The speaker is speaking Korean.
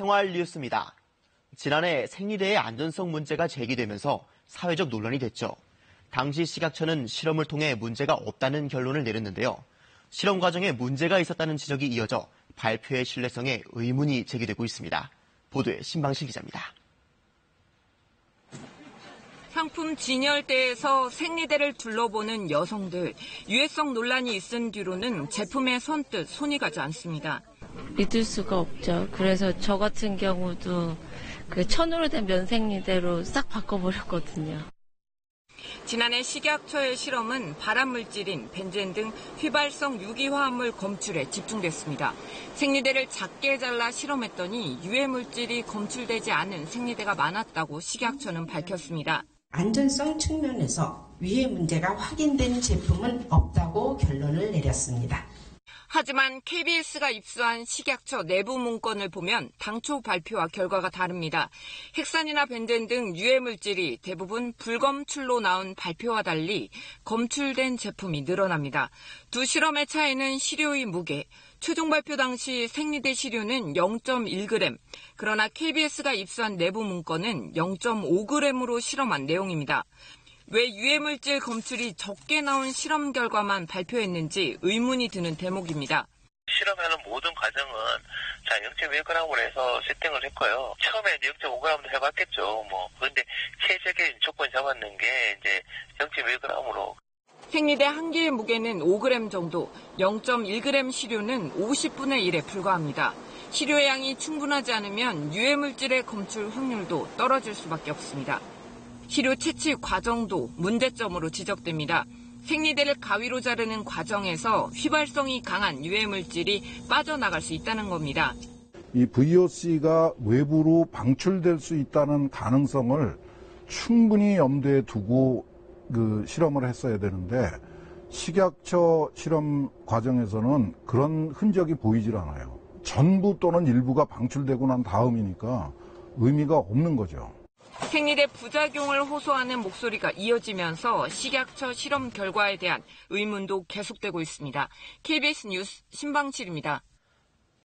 총알 뉴스입니다. 지난해 생리대의 안전성 문제가 제기되면서 사회적 논란이 됐죠. 당시 식약처는 실험을 통해 문제가 없다는 결론을 내렸는데요. 실험 과정에 문제가 있었다는 지적이 이어져 발표의 신뢰성에 의문이 제기되고 있습니다. 보도에 신방실 기자입니다. 상품 진열대에서 생리대를 둘러보는 여성들. 유해성 논란이 있은 뒤로는 제품에 선뜻 손이 가지 않습니다. 믿을 수가 없죠. 그래서 저 같은 경우도 그 천으로 된 면생리대로 싹 바꿔버렸거든요. 지난해 식약처의 실험은 발암물질인 벤젠 등 휘발성 유기화합물 검출에 집중됐습니다. 생리대를 작게 잘라 실험했더니 유해물질이 검출되지 않은 생리대가 많았다고 식약처는 밝혔습니다. 안전성 측면에서 위해 문제가 확인된 제품은 없다고 결론을 내렸습니다. 하지만 KBS가 입수한 식약처 내부 문건을 보면 당초 발표와 결과가 다릅니다. 핵산이나 벤젠 등 유해물질이 대부분 불검출로 나온 발표와 달리 검출된 제품이 늘어납니다. 두 실험의 차이는 시료의 무게. 최종 발표 당시 생리대 시료는 0.1g, 그러나 KBS가 입수한 내부 문건은 0.5g으로 실험한 내용입니다. 왜 유해물질 검출이 적게 나온 실험 결과만 발표했는지 의문이 드는 대목입니다. 실험하는 모든 과정은 0.1g으로 해서 세팅을 했고요. 처음에 0.5g도 해봤겠죠. 그런데 최적의 조건 잡았는 게 이제 0.1g으로. 생리대 한 개의 무게는 5g 정도, 0.1g 시료는 50분의 1에 불과합니다. 시료의 양이 충분하지 않으면 유해물질의 검출 확률도 떨어질 수밖에 없습니다. 시료 채취 과정도 문제점으로 지적됩니다. 생리대를 가위로 자르는 과정에서 휘발성이 강한 유해물질이 빠져나갈 수 있다는 겁니다. 이 VOC가 외부로 방출될 수 있다는 가능성을 충분히 염두에 두고 실험을 했어야 되는데 식약처 실험 과정에서는 그런 흔적이 보이질 않아요. 전부 또는 일부가 방출되고 난 다음이니까 의미가 없는 거죠. 생리대 부작용을 호소하는 목소리가 이어지면서 식약처 실험 결과에 대한 의문도 계속되고 있습니다. KBS 뉴스 신방칠입니다.